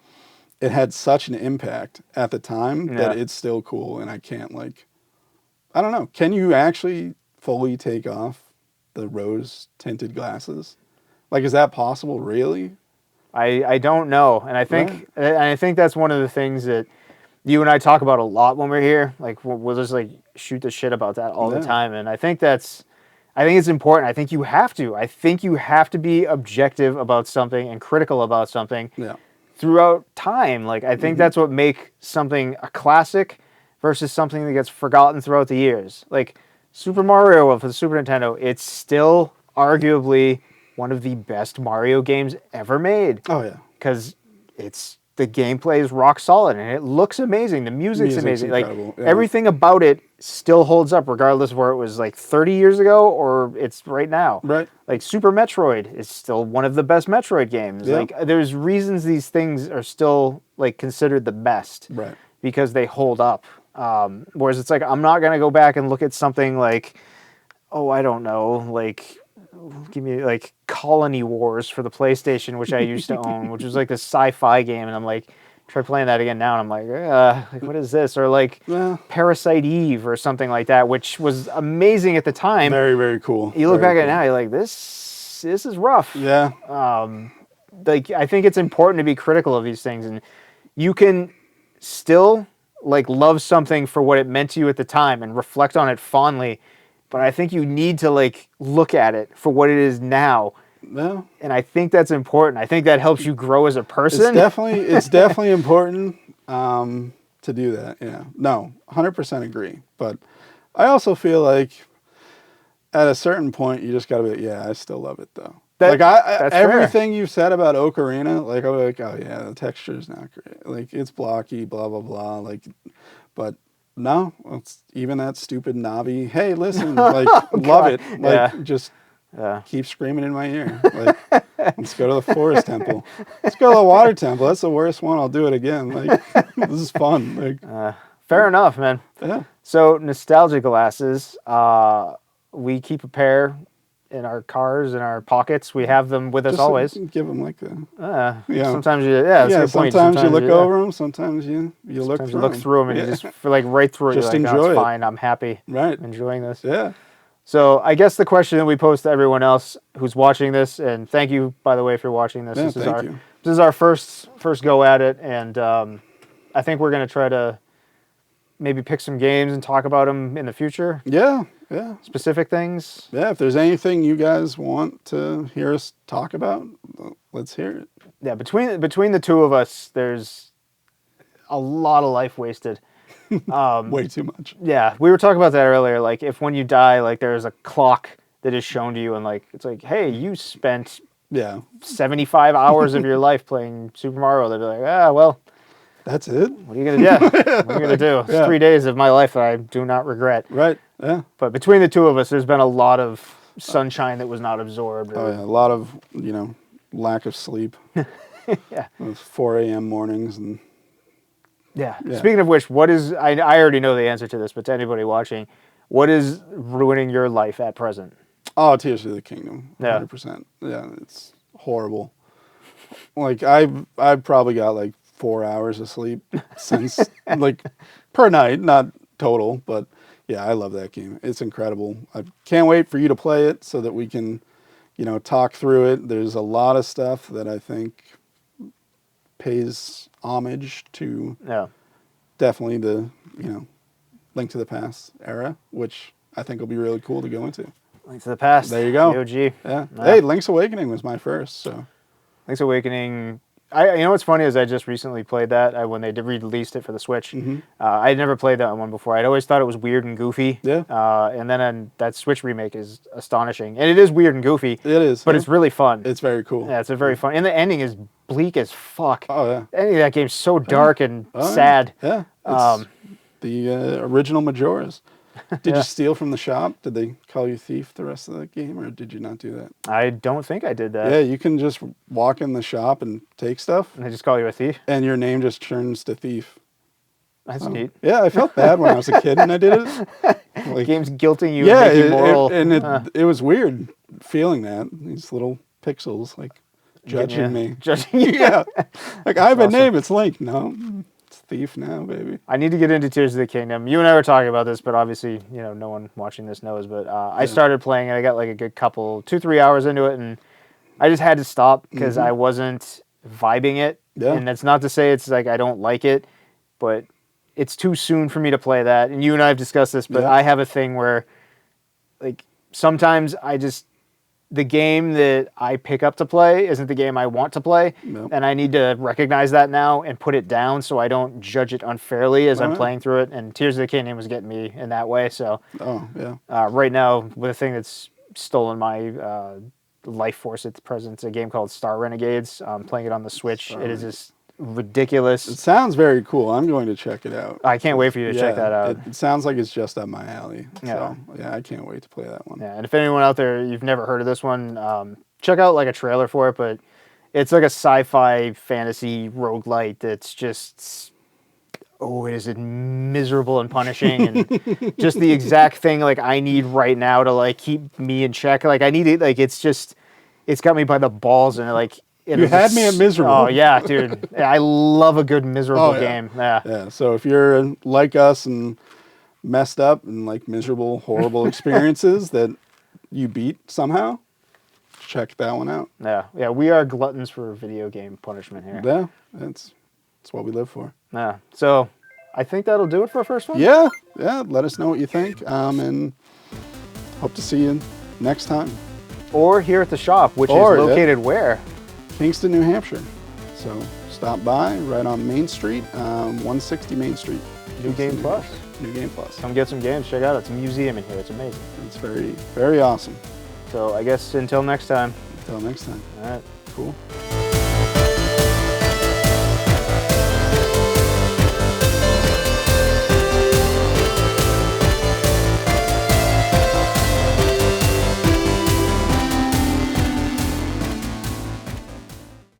Speaker 3: it had such an impact at the time that it's still cool, and I can't like... I don't know. Can you actually fully take off the rose-tinted glasses? Like, is that possible, really?
Speaker 2: I don't know, and I think that's one of the things that you and I talk about a lot when we're here. Like we'll just like shoot the shit about that all the time, and I think it's important. I think you have to. I think you have to be objective about something and critical about something throughout time. Like I think that's what makes something a classic versus something that gets forgotten throughout the years. Like Super Mario for the Super Nintendo, it's still arguably one of the best Mario games ever made.
Speaker 3: Oh yeah,
Speaker 2: because the gameplay is rock solid and it looks amazing. The music's amazing. Like everything about it still holds up, regardless of where it was like 30 years ago or it's right now.
Speaker 3: Right.
Speaker 2: Like Super Metroid is still one of the best Metroid games. Yeah. Like there's reasons these things are still like considered the best,
Speaker 3: Right.
Speaker 2: because they hold up. Whereas it's like I'm not gonna go back and look at something like, oh, I don't know, like give me like Colony Wars for the PlayStation, which I used to own, which was like this sci-fi game, and I'm like, try playing that again now, and I'm like what is this? Or like
Speaker 3: Well,
Speaker 2: Parasite Eve or something like that, which was amazing at the time.
Speaker 3: very, very cool.
Speaker 2: You look
Speaker 3: Very
Speaker 2: back at it
Speaker 3: cool.
Speaker 2: now, you're like, this is rough.
Speaker 3: Yeah.
Speaker 2: Like I think it's important to be critical of these things, and you can still like love something for what it meant to you at the time and reflect on it fondly, but I think you need to like look at it for what it is now.
Speaker 3: No.
Speaker 2: And I think that's important. I think that helps you grow as a person.
Speaker 3: It's definitely important to do that. Yeah. No, 100% agree. But I also feel like at a certain point you just got to be like, yeah, I still love it though. Like
Speaker 2: That's
Speaker 3: everything you've said about Ocarina, like I'll be like, oh yeah, the texture's not great. Like it's blocky, blah blah blah. Like, but no, it's even that stupid Navi. Hey, listen, like love it. Like just keep screaming in my ear. Like let's go to the forest temple. Let's go to the water temple. That's the worst one. I'll do it again. Like this is fun. Like
Speaker 2: Fair enough, man.
Speaker 3: yeah.
Speaker 2: So nostalgia glasses, we keep a pair in our cars, in our pockets. We have them with us
Speaker 3: Just
Speaker 2: always.
Speaker 3: give them like the
Speaker 2: Yeah. Sometimes you, that's a good point.
Speaker 3: Sometimes you look over them. Sometimes you look
Speaker 2: Sometimes
Speaker 3: through
Speaker 2: you look
Speaker 3: them.
Speaker 2: through them and you just feel like right through it.
Speaker 3: Just
Speaker 2: You're like,
Speaker 3: enjoy
Speaker 2: oh, it's
Speaker 3: it.
Speaker 2: fine. I'm happy.
Speaker 3: Right.
Speaker 2: I'm enjoying this.
Speaker 3: Yeah.
Speaker 2: So I guess the question that we pose to everyone else who's watching this, and thank you, by the way, if you're watching this.
Speaker 3: Yeah,
Speaker 2: This is our first go at it, and I think we're gonna try to maybe pick some games and talk about them in the future.
Speaker 3: Yeah. Yeah.
Speaker 2: Specific things.
Speaker 3: Yeah. If there's anything you guys want to hear us talk about, let's hear it.
Speaker 2: Yeah, between the two of us, there's a lot of life wasted.
Speaker 3: Way too much.
Speaker 2: Yeah, we were talking about that earlier. Like, if when you die, like there's a clock that is shown to you, and like it's like, hey, you spent 75 hours of your life playing Super Mario. They'd be like, well,
Speaker 3: that's it.
Speaker 2: what are you gonna do? What are you gonna do? It's 3 days of my life that I do not regret.
Speaker 3: Right. Yeah.
Speaker 2: But between the two of us, there's been a lot of sunshine that was not absorbed.
Speaker 3: Oh yeah, a lot of lack of sleep.
Speaker 2: Yeah.
Speaker 3: Those 4 a.m. mornings and.
Speaker 2: Yeah. Speaking of which, what is I already know the answer to this, but to anybody watching, what is ruining your life at present?
Speaker 3: Oh, Tears of the Kingdom. 100%. Yeah, it's horrible. Like I've probably got like 4 hours of sleep since like per night, not total, but yeah, I love that game. It's incredible. I can't wait for you to play it so that we can, talk through it. There's a lot of stuff that I think pays homage to definitely the Link to the Past era, which I think will be really cool to go into.
Speaker 2: Link to the Past.
Speaker 3: There you go.
Speaker 2: The OG.
Speaker 3: Yeah. Hey, Link's Awakening was my first. So
Speaker 2: Link's Awakening. You know what's funny is I just recently played that when they released it for the Switch.
Speaker 3: Mm-hmm.
Speaker 2: I had never played that one before. I'd always thought it was weird and goofy.
Speaker 3: Yeah.
Speaker 2: And then that Switch remake is astonishing, and it is weird and goofy.
Speaker 3: It is,
Speaker 2: but it's really fun.
Speaker 3: It's very cool.
Speaker 2: Yeah, it's a very fun, and the ending is bleak as fuck.
Speaker 3: Oh yeah.
Speaker 2: The ending of that game's so dark and sad.
Speaker 3: Yeah. It's the original Majora's. Did you steal from the shop? Did they call you thief the rest of the game, or did you not do that?
Speaker 2: I don't think I did that.
Speaker 3: Yeah, you can just walk in the shop and take stuff.
Speaker 2: And they just call you a thief?
Speaker 3: And your name just turns to thief.
Speaker 2: That's neat.
Speaker 3: Yeah, I felt bad when I was a kid and I did it.
Speaker 2: Like, game's guilting you.
Speaker 3: Yeah,
Speaker 2: and moral.
Speaker 3: It was weird feeling that. These little pixels, like, judging me.
Speaker 2: Judging you?
Speaker 3: Yeah. Like, I have a name, it's Link. No, it's thief now, baby.
Speaker 2: I need to get into Tears of the Kingdom. You and I were talking about this, but obviously, no one watching this knows. But I started playing, and I got like a good 2-3 hours into it, and I just had to stop because I wasn't vibing it.
Speaker 3: Yeah.
Speaker 2: And that's not to say it's like I don't like it, but it's too soon for me to play that. And you and I have discussed this, but I have a thing where, like, sometimes the game that I pick up to play isn't the game I want to play, and I need to recognize that now and put it down so I don't judge it unfairly as I'm playing through it. And Tears of the Kingdom was getting me in that way. So, right now, with a thing that's stolen my life force at the present, it's a game called Star Renegades. I'm playing it on the Switch. It is just ridiculous.
Speaker 3: It sounds very cool. I'm going to check it out.
Speaker 2: I can't wait for you to check that out.
Speaker 3: It sounds like it's just up my alley.
Speaker 2: Yeah.
Speaker 3: So, yeah, I can't wait to play that one.
Speaker 2: Yeah, and if anyone out there, you've never heard of this one, check out like a trailer for it, but It's like a sci-fi fantasy roguelite that's just, oh, it is miserable and punishing and just the exact thing like I need right now to like keep me in check. Like I need it. Like it's got me by the balls and like.
Speaker 3: You had me at miserable.
Speaker 2: Oh yeah, dude. I love a good miserable game. Yeah.
Speaker 3: Yeah. So if you're like us and messed up and like miserable, horrible experiences that you beat somehow, check that one out.
Speaker 2: Yeah. Yeah. We are gluttons for video game punishment here.
Speaker 3: Yeah. That's what we live for.
Speaker 2: Yeah. So I think that'll do it for our first one.
Speaker 3: Yeah. Yeah. Let us know what you think. And hope to see you next time.
Speaker 2: Or here at the shop, which is located where?
Speaker 3: Kingston, New Hampshire. So stop by right on Main Street, 160 Main Street.
Speaker 2: New Game Plus.
Speaker 3: New Game Plus.
Speaker 2: Come get some games. Check it out. It's a museum in here. It's amazing.
Speaker 3: It's very, very awesome.
Speaker 2: So I guess until next time.
Speaker 3: Until next time.
Speaker 2: All right.
Speaker 3: Cool.